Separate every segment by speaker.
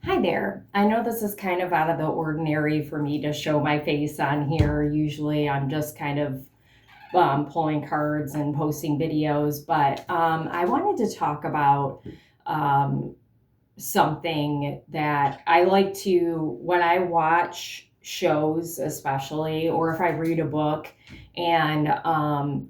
Speaker 1: Hi there. I know this is kind of out of the ordinary for me to show my face on here. Usually I'm just kind of pulling cards and posting videos, but I wanted to talk about um, something that I like to, when I watch shows, especially, or if I read a book and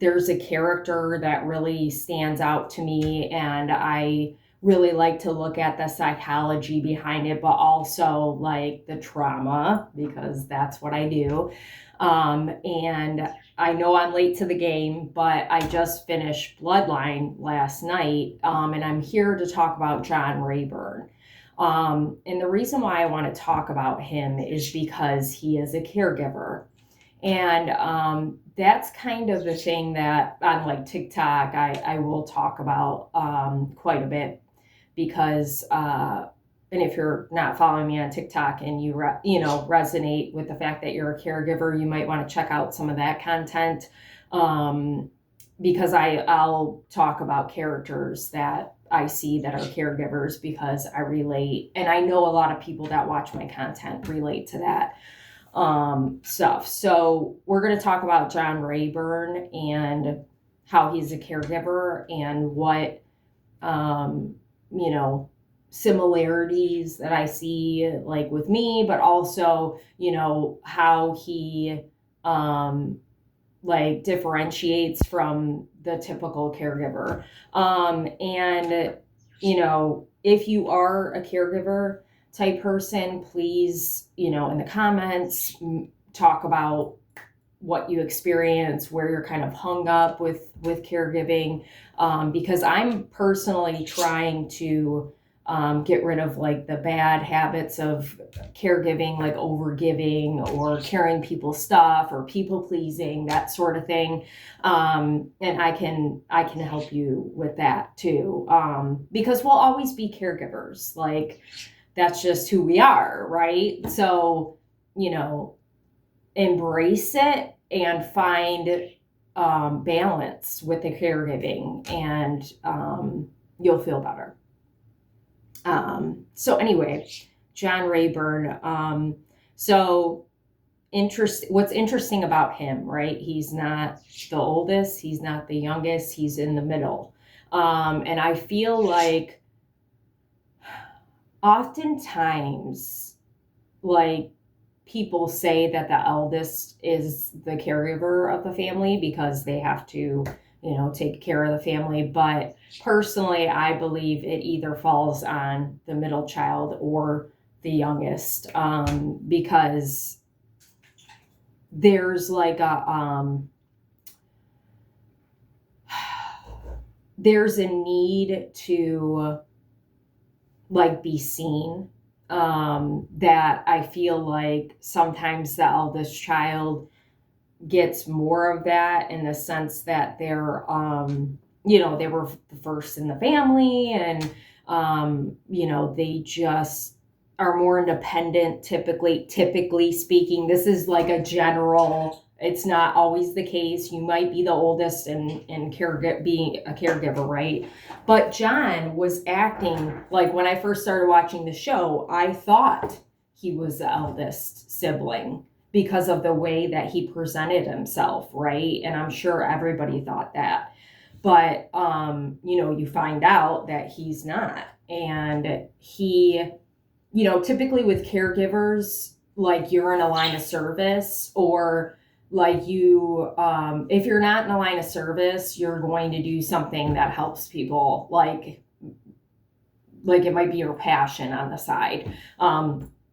Speaker 1: there's a character that really stands out to me, and I really like to look at the psychology behind it, but also like the trauma, because that's what I do. And I know I'm late to the game, but I just finished Bloodline last night, and I'm here to talk about John Rayburn. And the reason why I want to talk about him is because he is a caregiver. And that's kind of the thing that on like TikTok, I will talk about quite a bit because, and if you're not following me on TikTok and resonate with the fact that you're a caregiver, you might want to check out some of that content. Um, because I'll talk about characters that I see that are caregivers because I relate, and I know a lot of people that watch my content relate to that stuff. So we're going to talk about John Rayburn and how he's a caregiver and what um, you know similarities that I see like with me, but also how he um, like differentiates from the typical caregiver. And if you are a caregiver type person, please, in the comments, talk about what you experience, where you're kind of hung up with caregiving, because I'm personally trying to get rid of like the bad habits of caregiving, like overgiving or carrying people's stuff or people pleasing, that sort of thing. And I can help you with that too, because we'll always be caregivers. Like that's just who we are, right? So you know embrace it and find balance with the caregiving, and you'll feel better. So anyway, John Rayburn. So what's interesting about him, right? He's not the oldest, he's not the youngest, he's in the middle. And I feel like oftentimes, like, people say that the eldest is the caregiver of the family because they have to, take care of the family. But personally, I believe it either falls on the middle child or the youngest, because there's like there's a need to like be seen, that I feel like sometimes the eldest child gets more of that in the sense that they were the first in the family, and they just are more independent, typically speaking. This is like a general, it's not always the case. You might be the oldest and being a caregiver, right? But John was acting like, when I first started watching the show, I thought he was the eldest sibling because of the way that he presented himself, right? And I'm sure everybody thought that. But you find out that he's not. And he, typically with caregivers, like you're in a line of service, or like if you're not in a line of service, you're going to do something that helps people, like it might be your passion on the side.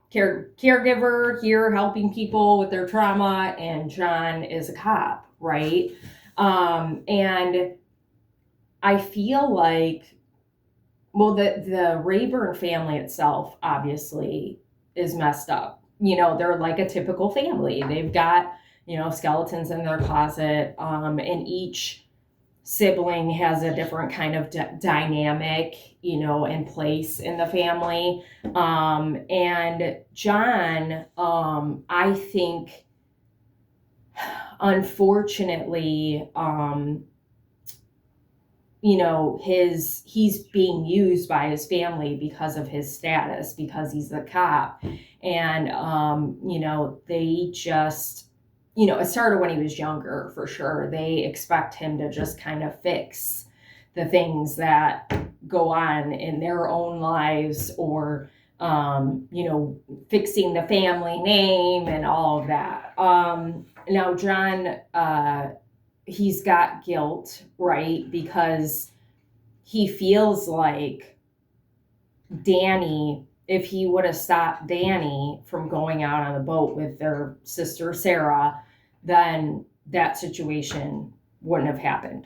Speaker 1: Caregiver here helping people with their trauma, and John is a cop, right? And I feel like, well, the Rayburn family itself obviously is messed up. They're like a typical family. They've got, skeletons in their closet, and each sibling has a different kind of dynamic, in place in the family. And John, I think, unfortunately, he's being used by his family because of his status, because he's a cop. And, they just, it started when he was younger, for sure. They expect him to just kind of fix the things that go on in their own lives, or, fixing the family name and all of that. Now, John, he's got guilt, right? Because he feels like Danny, if he would have stopped Danny from going out on the boat with their sister Sarah, then that situation wouldn't have happened.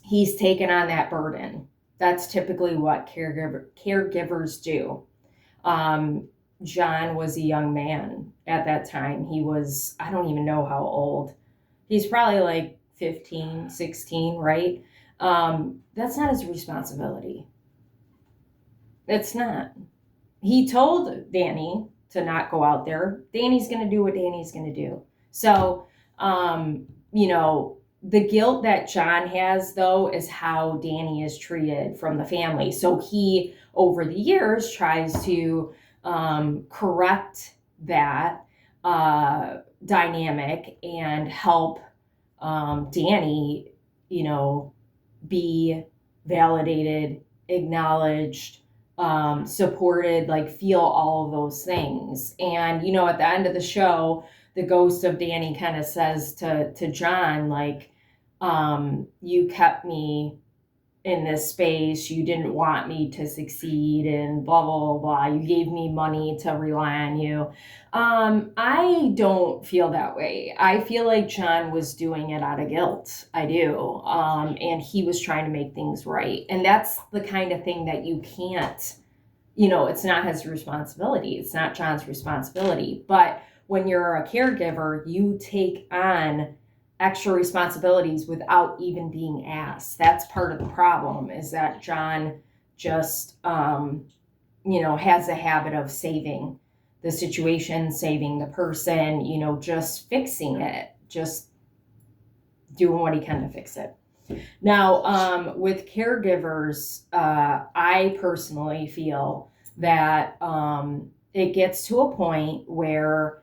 Speaker 1: He's taken on that burden. That's typically what caregivers do. John was a young man at that time. He was, I don't even know how old. He's probably like 15, 16, right? That's not his responsibility. It's not. He told Danny to not go out there. Danny's going to do what Danny's going to do. So, the guilt that John has, though, is how Danny is treated from the family. So he, over the years, tries to correct that dynamic and help Danny, be validated, acknowledged, supported, like feel all of those things. And, at the end of the show, the ghost of Danny kind of says to John, like, you kept me in this space, you didn't want me to succeed, and blah, blah, blah, blah. You gave me money to rely on you. I don't feel that way. I feel like John was doing it out of guilt. I do. And he was trying to make things right. And that's the kind of thing that you can't, it's not his responsibility. It's not John's responsibility. But when you're a caregiver, you take on extra responsibilities without even being asked. That's part of the problem, is that John just, has a habit of saving the situation, saving the person, just fixing it, just doing what he can to fix it. Now, with caregivers, I personally feel that it gets to a point where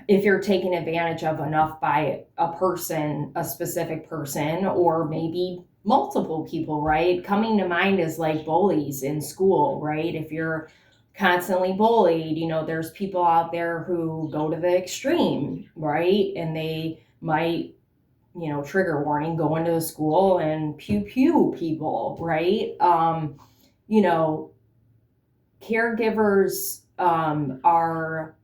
Speaker 1: if you're taken advantage of enough by a person, a specific person, or maybe multiple people, right? Coming to mind is like bullies in school, right? If you're constantly bullied, there's people out there who go to the extreme, right? And they might, trigger warning, go into the school and pew people, right? Caregivers are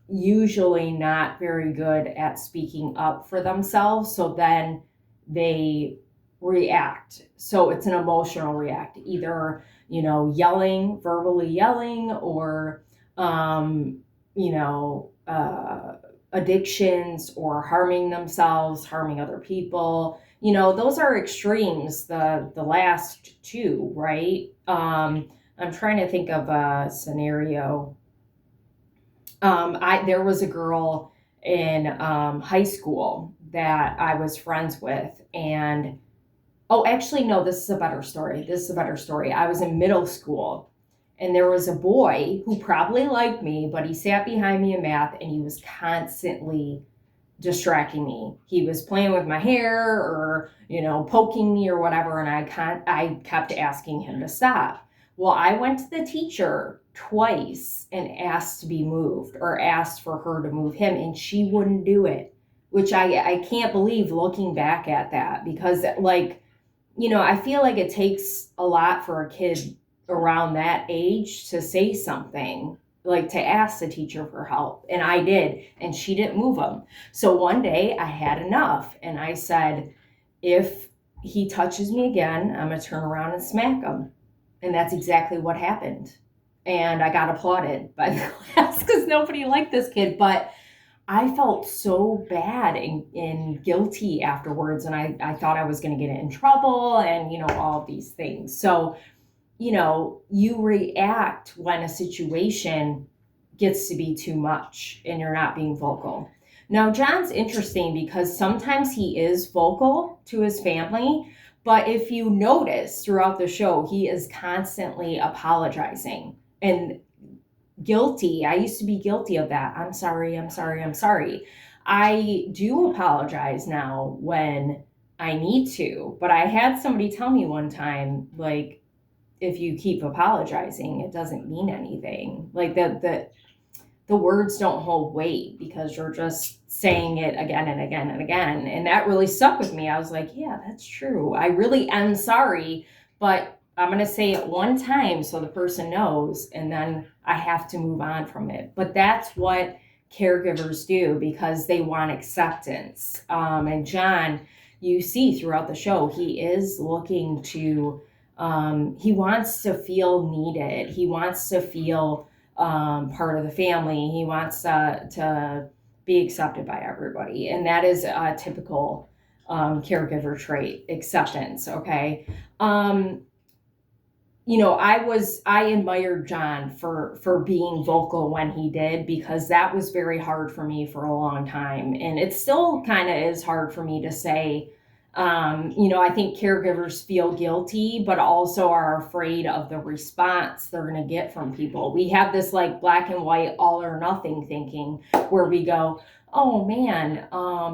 Speaker 1: usually not very good at speaking up for themselves. So then they react. So it's an emotional react, either, yelling, verbally yelling, or, addictions, or harming themselves, harming other people. Those are extremes, the last two, right? I'm trying to think of a scenario. There was a girl in high school that I was friends with, and actually, no, this is a better story. I was in middle school, and there was a boy who probably liked me, but he sat behind me in math, and he was constantly distracting me. He was playing with my hair, or poking me or whatever, and I kept asking him to stop. Well, I went to the teacher twice and asked to be moved, or asked for her to move him, and she wouldn't do it, which I can't believe, looking back at that, because I feel like it takes a lot for a kid around that age to say something, like to ask the teacher for help. And I did, and she didn't move him. So one day I had enough, and I said, if he touches me again, I'm going to turn around and smack him. And that's exactly what happened. And I got applauded by the class because nobody liked this kid. But I felt so bad and guilty afterwards. And I thought I was going to get in trouble and, all of these things. So, you react when a situation gets to be too much and you're not being vocal. Now, John's interesting because sometimes he is vocal to his family, But if you notice throughout the show, he is constantly apologizing and guilty. I used to be guilty of that. I'm sorry, I'm sorry, I'm sorry. I do apologize now when I need to, but I had somebody tell me one time, like, if you keep apologizing, it doesn't mean anything. Like the words don't hold weight because you're just saying it again and again and again. And that really stuck with me. I was like, yeah, that's true. I really am sorry, but I'm going to say it one time so the person knows, and then I have to move on from it. But that's what caregivers do because they want acceptance. And John, you see throughout the show, he is looking to, he wants to feel needed. He wants to feel part of the family. He wants to be accepted by everybody. And that is a typical caregiver trait, acceptance. Okay. I admired John for being vocal when he did, because that was very hard for me for a long time. And it still kind of is hard for me to say. I think caregivers feel guilty, but also are afraid of the response they're going to get from people. We have this like black and white, all or nothing thinking where we go, oh man,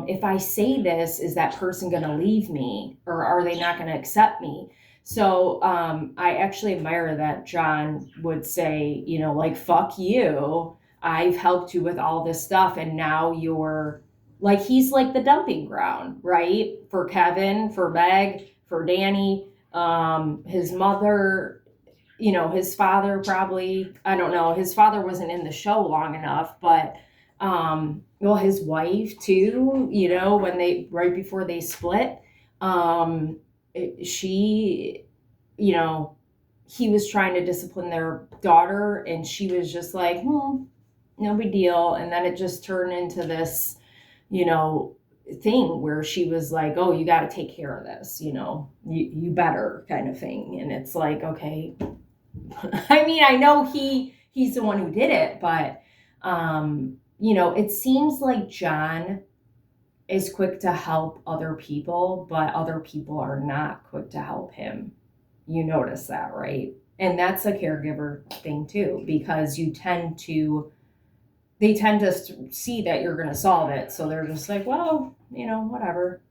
Speaker 1: if I say this, is that person going to leave me, or are they not going to accept me? So I actually admire that John would say, like, fuck you. I've helped you with all this stuff, and now you're like, he's like the dumping ground, right? For Kevin, for Meg, for Danny, his mother, his father probably, I don't know, his father wasn't in the show long enough, but his wife too, right before they split, she, he was trying to discipline their daughter, and she was just like, no big deal. And then it just turned into this, thing where she was like, oh, you got to take care of this, you better, kind of thing. And it's like, okay. I mean, I know he's the one who did it, but it seems like John is quick to help other people, but other people are not quick to help him. You notice that, right? And that's a caregiver thing too, because they tend to see that you're going to solve it. So they're just like, well, whatever.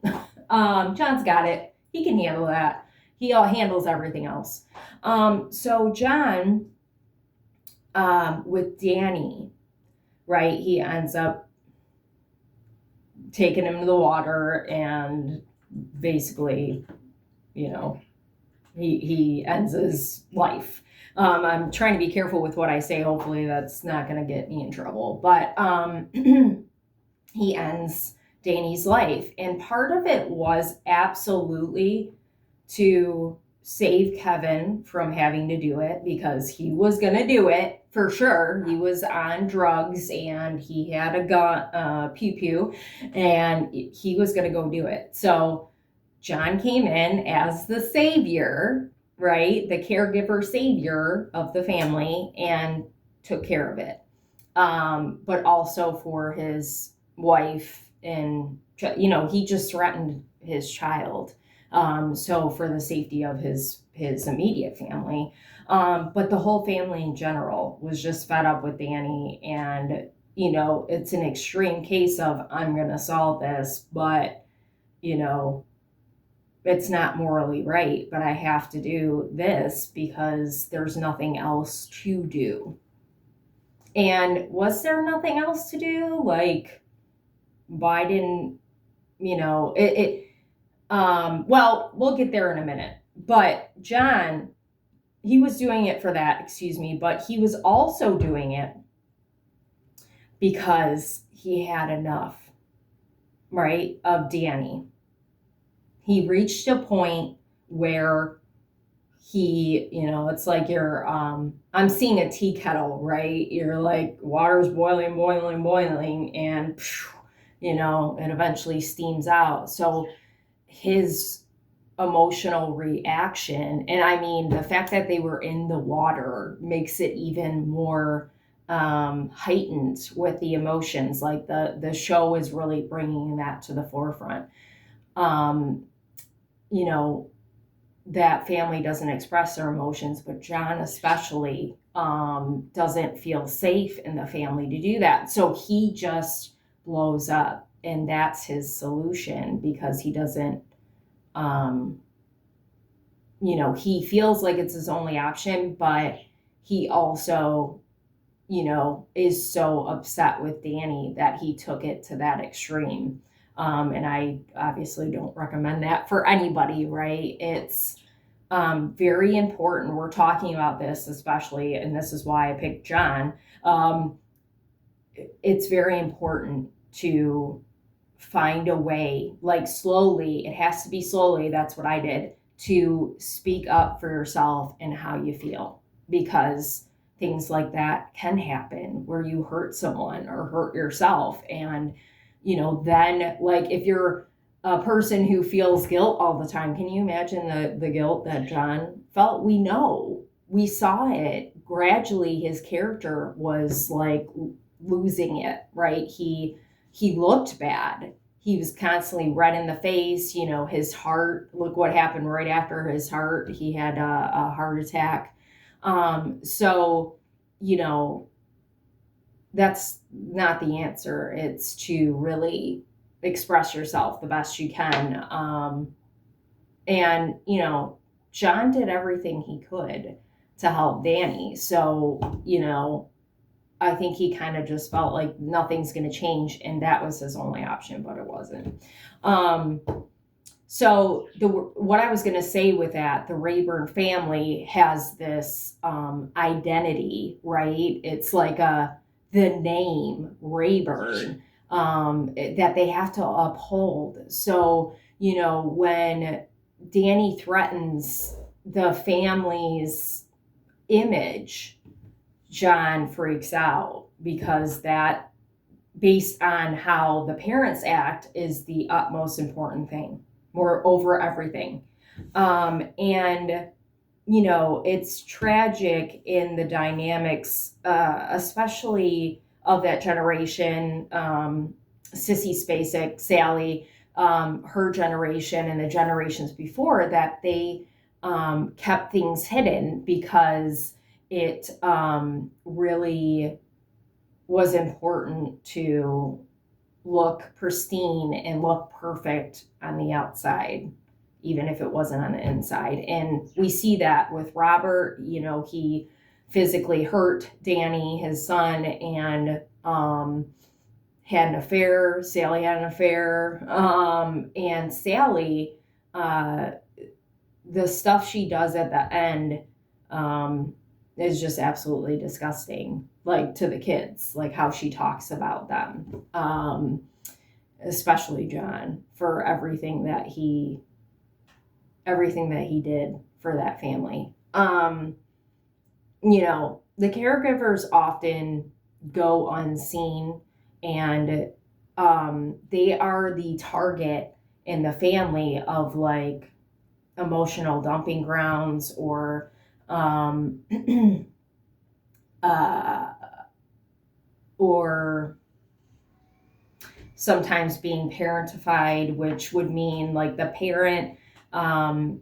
Speaker 1: John's got it. He can handle that. He handles everything else. So John, with Danny, right, he ends up taking him to the water, and basically, he ends his life. I'm trying to be careful with what I say. Hopefully that's not going to get me in trouble. But he ends Danny's life. And part of it was absolutely to save Kevin from having to do it, because he was going to do it for sure. He was on drugs and he had a gun, pew-pew, and he was going to go do it. So John came in as the savior, right? The caregiver savior of the family, and took care of it. But also for his wife, and, he just threatened his child. So for the safety of his immediate family. But the whole family in general was just fed up with Danny, and, it's an extreme case of, I'm going to solve this, but, it's not morally right, but I have to do this because there's nothing else to do. And was there nothing else to do? Like, why didn't, well, we'll get there in a minute. But John, he was doing it for that, but he was also doing it because he had enough, right, of Danny. He reached a point where he, it's like you're, I'm seeing a tea kettle, right? You're like, water's boiling, and, it eventually steams out. So his emotional reaction, and I mean, the fact that they were in the water makes it even more heightened with the emotions. Like the show is really bringing that to the forefront. that family doesn't express their emotions, but John especially doesn't feel safe in the family to do that. So he just blows up, and that's his solution because he doesn't, he feels like it's his only option, but he also, is so upset with Danny that he took it to that extreme. And I obviously don't recommend that for anybody, right? It's very important. We're talking about this especially, and this is why I picked John. It's very important to find a way, like slowly, it has to be slowly, that's what I did, to speak up for yourself and how you feel. Because things like that can happen where you hurt someone or hurt yourself. And, then like if you're a person who feels guilt all the time, can you imagine the guilt that John felt? We saw it gradually. His character was like losing it, right? He looked bad. He was constantly red in the face. His heart, look what happened right after his heart. He had a heart attack. So, that's not the answer. It's to really express yourself the best you can. And, John did everything he could to help Danny. So, I think he kind of just felt like nothing's going to change, and that was his only option, but it wasn't. So what I was going to say with that, the Rayburn family has this identity, right? It's like the name Rayburn that they have to uphold. So, when Danny threatens the family's image, John freaks out because that, based on how the parents act, is the utmost important thing, more over everything. And it's tragic in the dynamics, especially of that generation, Sissy Spacek, Sally, her generation, and the generations before that, they kept things hidden because it really was important to look pristine and look perfect on the outside, even if it wasn't on the inside. And we see that with Robert. He physically hurt Danny, his son, and had an affair. Sally had an affair. And Sally, the stuff she does at the end is just absolutely disgusting, like to the kids, like how she talks about them, especially John, for everything that he did for that family. The caregivers often go unseen, and they are the target in the family of like emotional dumping grounds, or or sometimes being parentified, which would mean like the parent kind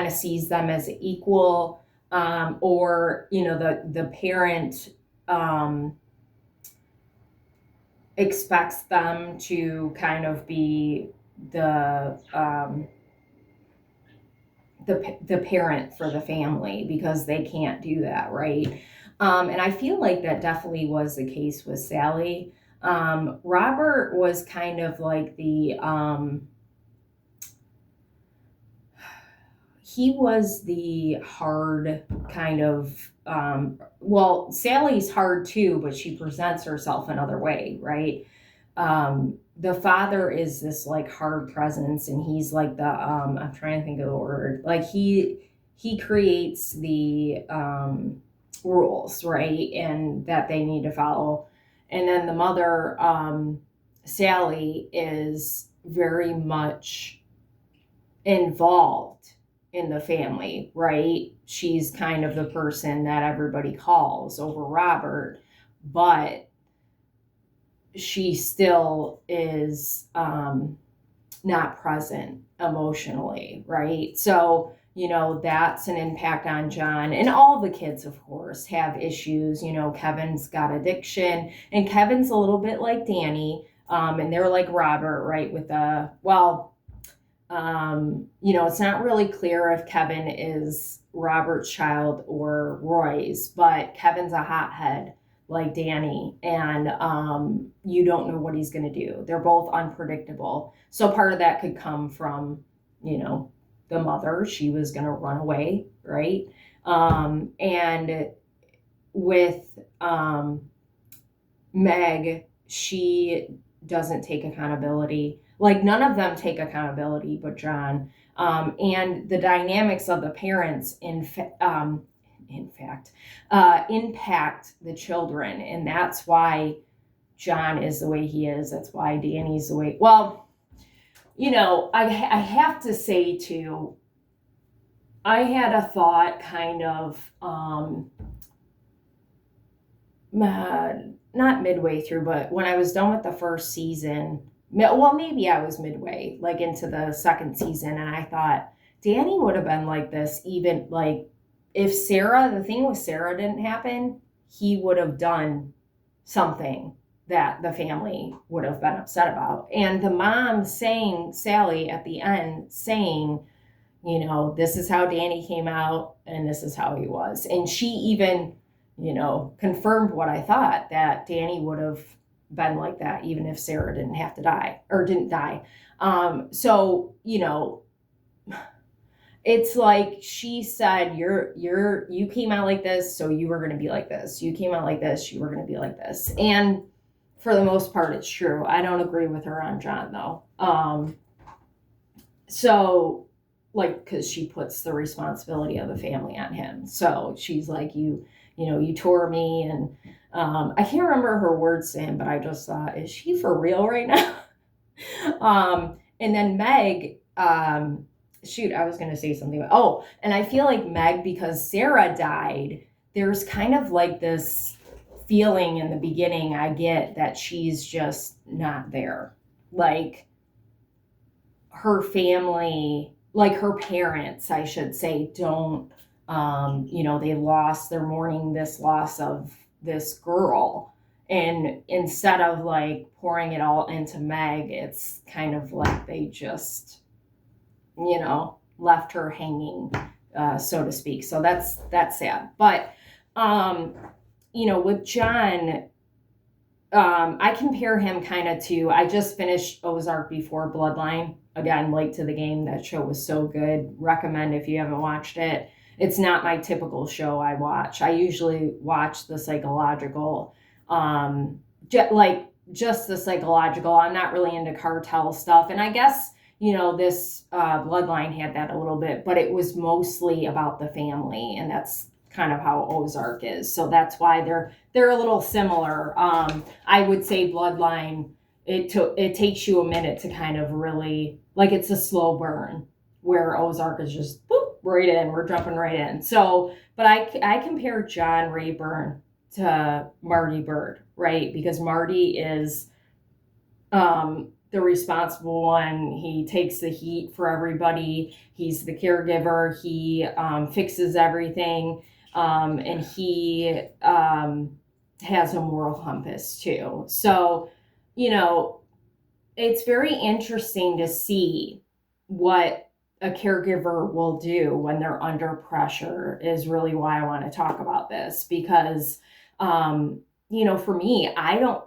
Speaker 1: of sees them as equal, or the parent expects them to kind of be the parent for the family because they can't do that, right? And I feel like that definitely was the case with Sally. Robert was kind of like he was the hard kind of, well, Sally's hard too, but she presents herself another way, right? The father is this like hard presence, and he's like the I'm trying to think of the word, like he creates the rules, right, and that they need to follow. And then the mother, Sally, is very much involved in the family, right? She's kind of the person that everybody calls over Robert, but she still is not present emotionally, right? So, that's an impact on John. And all the kids, of course, have issues. Kevin's got addiction, and Kevin's a little bit like Danny, and they're like Robert, right? It's not really clear if Kevin is Robert's child or Roy's, but Kevin's a hothead like Danny, and you don't know what he's going to do. They're both unpredictable. So part of that could come from, the mother. She was going to run away, right? And with Meg, she doesn't take accountability. Like, none of them take accountability but John. And the dynamics of the parents, in fact, impact the children. And that's why John is the way he is. That's why Danny's the way. Well, I have to say, too, I had a thought kind of, not midway through, but when I was done with the first season, well, maybe I was midway, like into the second season, and I thought Danny would have been like this, even like if the thing with Sarah didn't happen, he would have done something that the family would have been upset about. And the mom saying, Sally at the end saying, this is how Danny came out and this is how he was. And she even, confirmed what I thought, that Danny would have been like that even if Sarah didn't have to die or didn't die. So, it's like she said, you came out like this, so you were going to be like this. You came out like this, you were going to be like this. And for the most part, it's true. I don't agree with her on John, though. So, like, because she puts the responsibility of the family on him. So she's like, you tore me. And I can't remember her words to him, but I just thought, is she for real right now? And then Meg, I was going to say something. And I feel like Meg, because Sarah died, there's kind of like this feeling in the beginning I get that she's just not there. Like, her family, like her parents, I should say, don't, they're mourning this loss of this girl. And instead of like pouring it all into Meg, it's kind of like they just, left her hanging, so to speak. So that's sad. But, with John, I compare him kind of to, I just finished Ozark before Bloodline. Again, late to the game. That show was so good. Recommend if you haven't watched it. It's not my typical show I watch. I usually watch the psychological, just the psychological. I'm not really into cartel stuff. And I guess, this Bloodline had that a little bit, but it was mostly about the family. And that's kind of how Ozark is. So that's why they're a little similar. I would say Bloodline, it takes you a minute to kind of really, like, it's a slow burn, where Ozark is just boop, right in. We're jumping right in. So, but I compare John Rayburn to Marty Bird, right? Because Marty is the responsible one. He takes the heat for everybody. He's the caregiver. He fixes everything. And he has a moral compass too. So, it's very interesting to see what a caregiver will do when they're under pressure, is really why I want to talk about this. Because, for me,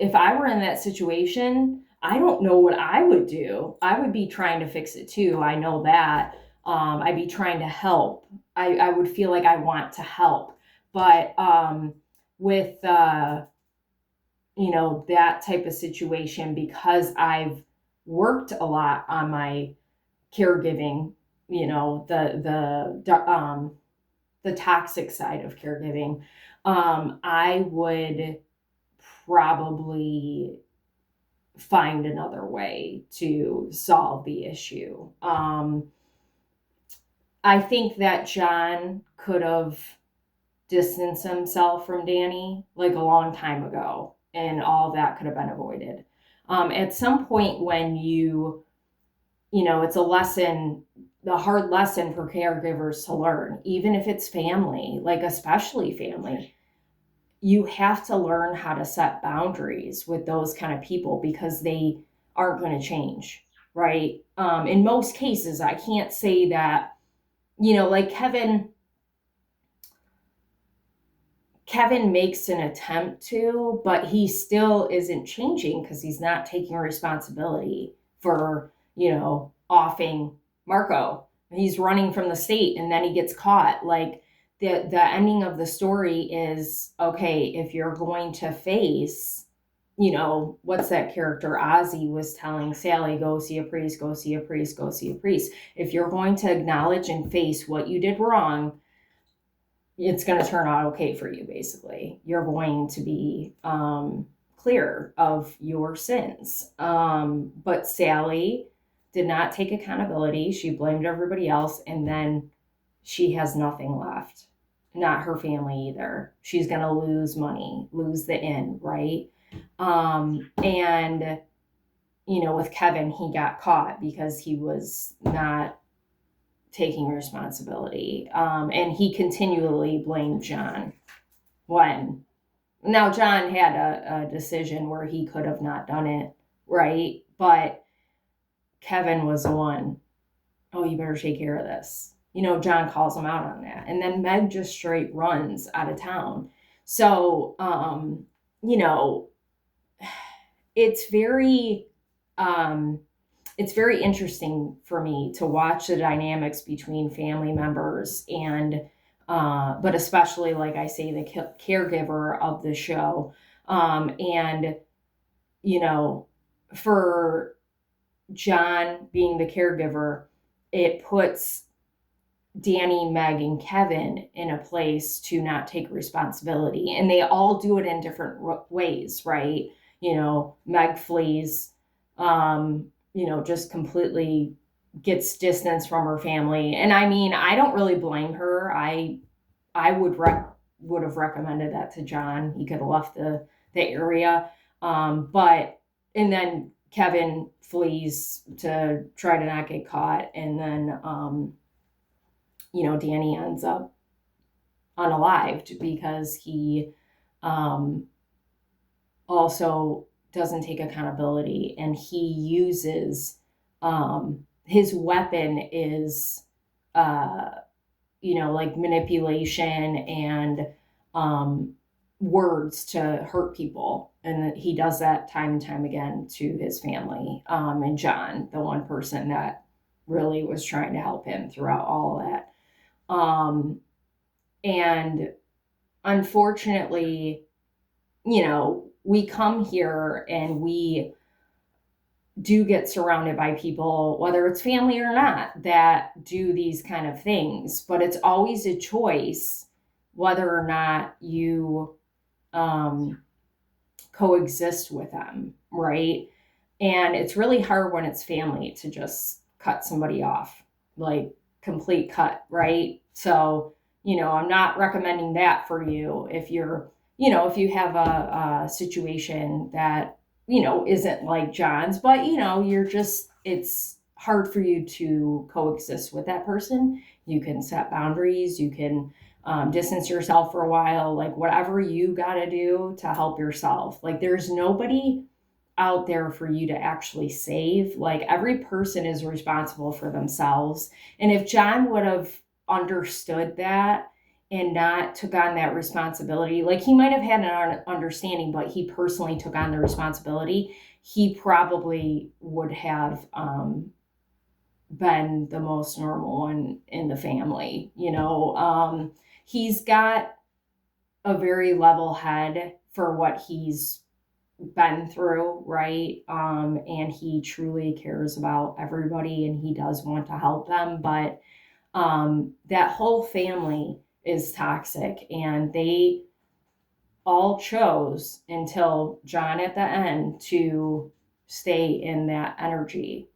Speaker 1: if I were in that situation, I don't know what I would do. I would be trying to fix it too. I know that. I'd be trying to help. I would feel like I want to help. But with, that type of situation, because I've worked a lot on my caregiving, the toxic side of caregiving, I would probably find another way to solve the issue. I think that John could have distanced himself from Danny like a long time ago, and all that could have been avoided. At some point when it's a lesson the hard lesson for caregivers to learn, even if it's family, like especially family. You have to learn how to set boundaries with those kind of people because they aren't going to change, right? In most cases, I can't say that, like Kevin makes an attempt to, but he still isn't changing because he's not taking responsibility for, offing Marco. He's running from the state and then he gets caught. Like the ending of the story is, okay, if you're going to face, what's that character Ozzy was telling Sally, go see a priest, go see a priest, go see a priest. If you're going to acknowledge and face what you did wrong, it's going to turn out okay for you, basically. You're going to be clear of your sins. But Sally did not take accountability. She blamed everybody else, and then she has nothing left. Not her family either. She's going to lose money, lose the inn, right? And, with Kevin, he got caught because he was not taking responsibility. And he continually blamed John when now John had a decision where he could have not done it, right? But Kevin was the one, oh, you better take care of this. John calls him out on that. And then Meg just straight runs out of town. So, it's very, it's very interesting for me to watch the dynamics between family members and, but especially, like I say, the caregiver of the show. And, for John being the caregiver, it puts Danny, Meg, and Kevin in a place to not take responsibility. And they all do it in different ways, right? Meg flees, just completely gets distance from her family. And I mean, I don't really blame her. I would have recommended that to John. He could have left the area. But and then Kevin flees to try to not get caught. And then, Danny ends up unalived because he also doesn't take accountability, and he uses his weapon is like manipulation and words to hurt people, and he does that time and time again to his family. And John, the one person that really was trying to help him throughout all of that. And unfortunately, we come here and we do get surrounded by people, whether it's family or not, that do these kind of things. But it's always a choice whether or not you coexist with them, right? And it's really hard when it's family to just cut somebody off, like complete cut, right? So, I'm not recommending that for you if you're, if you have a situation that, isn't like John's, but, it's hard for you to coexist with that person. You can set boundaries. You can distance yourself for a while, like whatever you got to do to help yourself. Like there's nobody out there for you to actually save. Like every person is responsible for themselves. And if John would have understood that and not took on that responsibility, like he might have had an understanding, but he personally took on the responsibility, he probably would have been the most normal one in the family. He's got a very level head for what he's been through, right? And he truly cares about everybody and he does want to help them. But that whole family is toxic, and they all chose until John at the end to stay in that energy.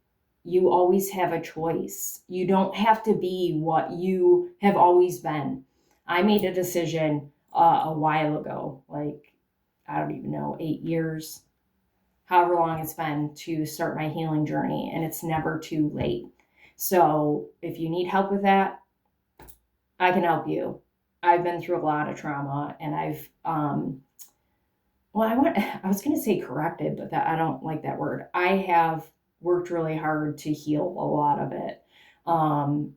Speaker 1: You always have a choice. You don't have to be what you have always been. I made a decision a while ago, like, I don't even know, 8 years, however long it's been, to start my healing journey. And it's never too late. So if you need help with that, I can help you. I've been through a lot of trauma, and I was going to say corrected, but that I don't like that word. I have worked really hard to heal a lot of it. And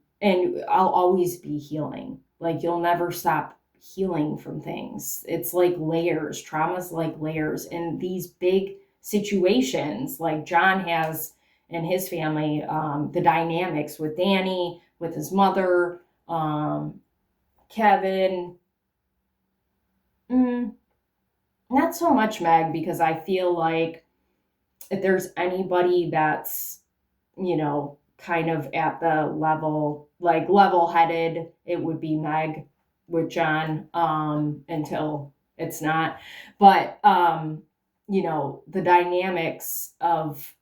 Speaker 1: I'll always be healing. Like, you'll never stop healing from things. It's like layers. Trauma's like layers. And these big situations, like John has in his family, the dynamics with Danny, with his mother, Kevin. Not so much Meg, because I feel like if there's anybody that's, kind of at the level, like level headed, it would be Meg with John, until it's not. But, the dynamics of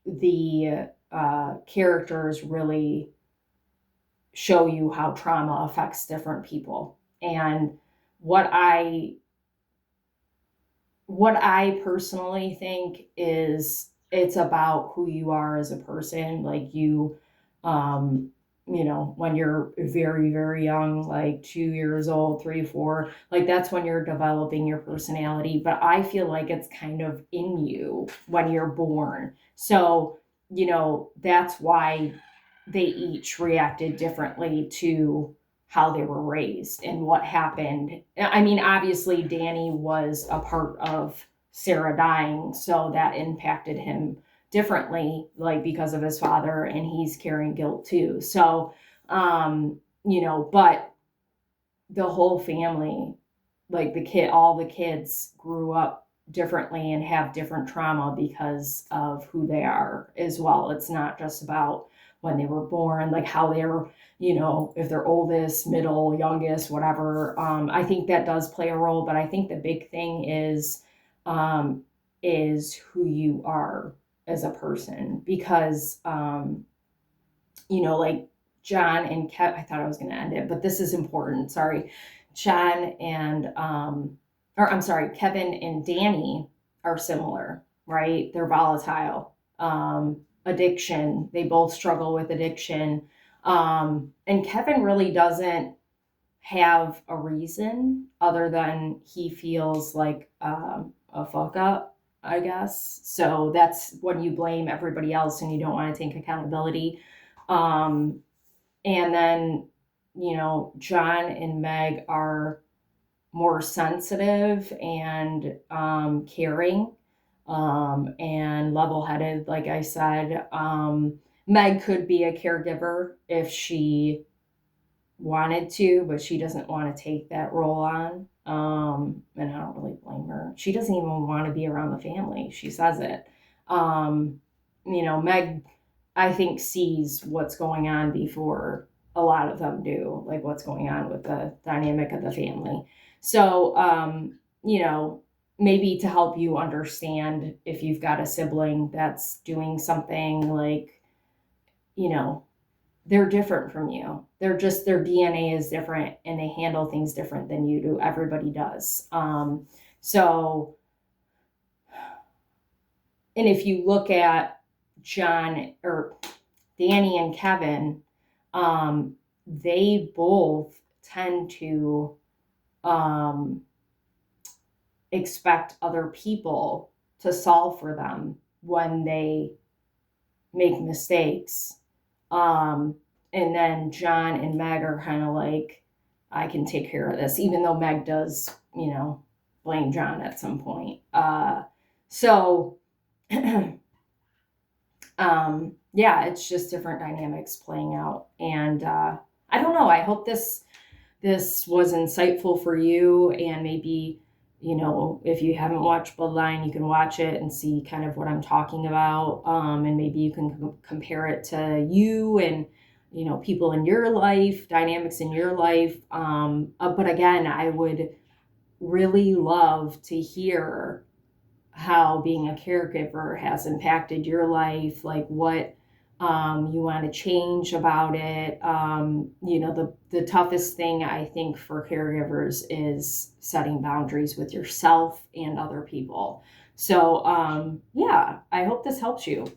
Speaker 1: the characters really show you how trauma affects different people. And what I personally think is it's about who you are as a person. Like, um, when you're very, very young, like 2 years old, 3, 4, like that's when you're developing your personality. But I feel like it's kind of in you when you're born. So, that's why they each reacted differently to how they were raised and what happened. I mean, obviously, Danny was a part of Sarah dying, so that impacted him differently, like because of his father, and he's carrying guilt too. So, but the whole family, like all the kids grew up differently and have different trauma because of who they are as well. It's not just about when they were born, like how they're, if they're oldest, middle, youngest, whatever. I think that does play a role, but I think the big thing is who you are as a person, because, like John and Kev, I thought I was going to end it, but this is important. Sorry. John and, Kevin and Danny are similar, right? They're volatile. Addiction. They both struggle with addiction. And Kevin really doesn't have a reason other than he feels like a fuck up, I guess. So that's when you blame everybody else and you don't want to take accountability. And then, John and Meg are more sensitive and caring, and level-headed, like I said. Meg could be a caregiver if she wanted to, but she doesn't want to take that role on. And I don't really blame her. She doesn't even want to be around the family. She says it. Meg, I think, sees what's going on before a lot of them do, like what's going on with the dynamic of the family. So, maybe to help you understand if you've got a sibling that's doing something like, they're different from you. They're just, their DNA is different and they handle things different than you do. Everybody does. So, and if you look at John or Danny and Kevin, they both tend to expect other people to solve for them when they make mistakes. And then John and Meg are kind of like, I can take care of this, even though Meg does, blame John at some point. So, yeah, it's just different dynamics playing out. And I don't know. I hope this was insightful for you, and maybe, if you haven't watched Bloodline, you can watch it and see kind of what I'm talking about. And maybe you can compare it to you and, people in your life, dynamics in your life. But again, I would really love to hear how being a caregiver has impacted your life, like what you want to change about it. The toughest thing I think for caregivers is setting boundaries with yourself and other people. So, yeah, I hope this helps you.